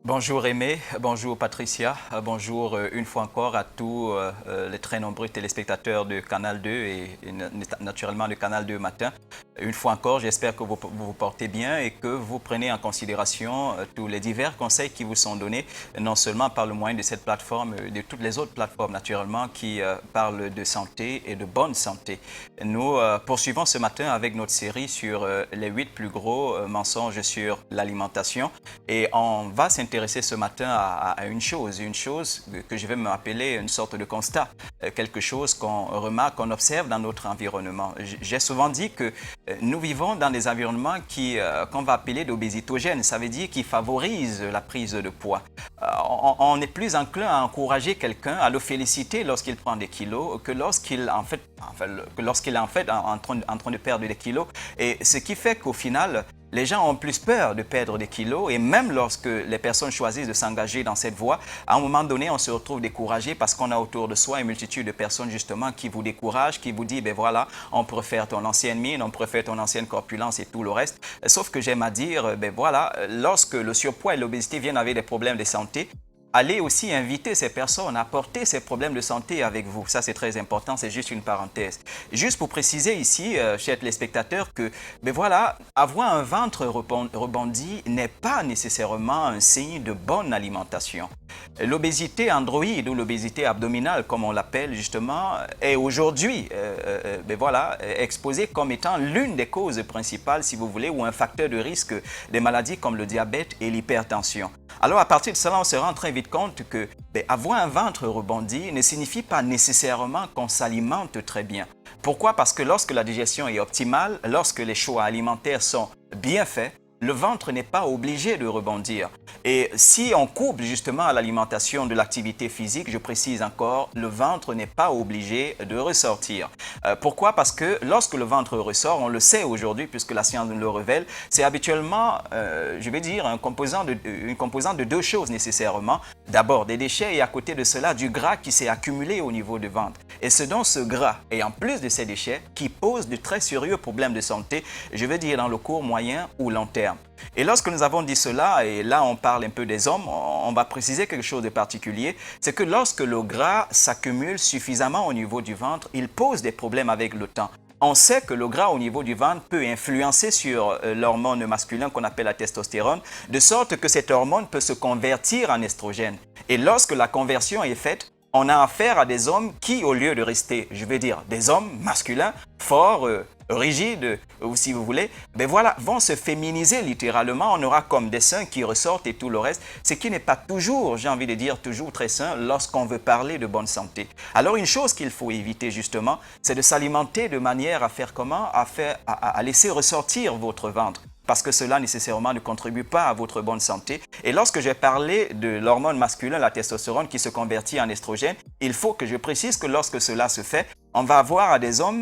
Bonjour Aimé, bonjour Patricia, bonjour une fois encore à tous les très nombreux téléspectateurs de Canal 2 et naturellement le Canal 2 Matin. Une fois encore, j'espère que vous vous portez bien et que vous prenez en considération tous les divers conseils qui vous sont donnés, non seulement par le moyen de cette plateforme, de toutes les autres plateformes naturellement qui parlent de santé et de bonne santé. Nous poursuivons ce matin avec notre série sur les 8 plus gros mensonges sur l'alimentation et on va s'intéresser ce matin à une chose que je vais m'appeler une sorte de constat, quelque chose qu'on remarque, qu'on observe dans notre environnement. J'ai souvent dit que nous vivons dans des environnements qu'on va appeler d'obésitogènes, ça veut dire qui favorisent la prise de poids. On est plus enclin à encourager quelqu'un, à le féliciter lorsqu'il prend des kilos que lorsqu'il est en fait en train de perdre des kilos. Et ce qui fait qu'au final, les gens ont plus peur de perdre des kilos et même lorsque les personnes choisissent de s'engager dans cette voie, à un moment donné, on se retrouve découragé parce qu'on a autour de soi une multitude de personnes justement qui vous découragent, qui vous disent, ben voilà, on préfère ton ancienne mine, on préfère ton ancienne corpulence et tout le reste. Sauf que j'aime à dire, ben voilà, lorsque le surpoids et l'obésité viennent avec des problèmes de santé, allez aussi inviter ces personnes à porter ces problèmes de santé avec vous. Ça, c'est très important, c'est juste une parenthèse. Juste pour préciser ici, chers téléspectateurs, que ben voilà, avoir un ventre rebondi n'est pas nécessairement un signe de bonne alimentation. L'obésité androïde ou l'obésité abdominale, comme on l'appelle justement, est aujourd'hui ben voilà, exposée comme étant l'une des causes principales, si vous voulez, ou un facteur de risque des maladies comme le diabète et l'hypertension. Alors à partir de cela, on se rend très vite compte que ben, avoir un ventre rebondi ne signifie pas nécessairement qu'on s'alimente très bien. Pourquoi? Parce que lorsque la digestion est optimale, lorsque les choix alimentaires sont bien faits, le ventre n'est pas obligé de rebondir. Et si on couple justement à l'alimentation de l'activité physique, je précise encore, le ventre n'est pas obligé de ressortir. Pourquoi? Parce que lorsque le ventre ressort, on le sait aujourd'hui puisque la science nous le révèle, c'est habituellement, je vais dire, une composante de deux choses nécessairement. D'abord des déchets et à côté de cela du gras qui s'est accumulé au niveau du ventre. Et c'est donc ce gras et en plus de ces déchets qui pose de très sérieux problèmes de santé, je veux dire dans le court, moyen ou long terme. Et lorsque nous avons dit cela, et là on parle un peu des hommes, on va préciser quelque chose de particulier, c'est que lorsque le gras s'accumule suffisamment au niveau du ventre, il pose des problèmes avec le temps. On sait que le gras au niveau du ventre peut influencer sur l'hormone masculin qu'on appelle la testostérone, de sorte que cette hormone peut se convertir en estrogène. Et lorsque la conversion est faite, on a affaire à des hommes qui, au lieu de rester, je vais dire, des hommes masculins, forts, rigides, ou si vous voulez, ben voilà, vont se féminiser littéralement. On aura comme des seins qui ressortent et tout le reste, ce qui n'est pas toujours, j'ai envie de dire, toujours très sain lorsqu'on veut parler de bonne santé. Alors une chose qu'il faut éviter justement, c'est de s'alimenter de manière à faire comment? À laisser ressortir votre ventre, parce que cela nécessairement ne contribue pas à votre bonne santé. Et lorsque j'ai parlé de l'hormone masculin, la testostérone, qui se convertit en estrogène, il faut que je précise que lorsque cela se fait, on va avoir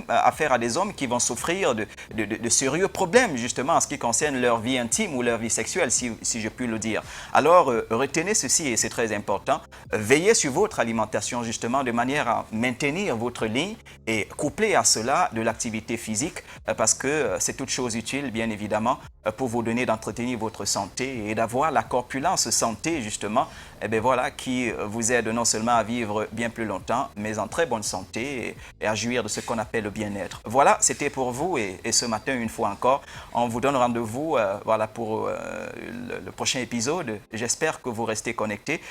affaire à des hommes qui vont souffrir de sérieux problèmes justement en ce qui concerne leur vie intime ou leur vie sexuelle, si je puis le dire. Alors, retenez ceci et c'est très important. Veillez sur votre alimentation justement de manière à maintenir votre ligne et coupler à cela de l'activité physique parce que c'est toute chose utile, bien évidemment, pour vous donner d'entretenir votre santé et d'avoir la corpulence santé justement, et bien voilà, qui vous aide non seulement à vivre bien plus longtemps, mais en très bonne santé et à jouir de ce qu'on appelle le bien-être. Voilà, c'était pour vous et ce matin, une fois encore, on vous donne rendez-vous voilà, pour le prochain épisode. J'espère que vous restez connectés.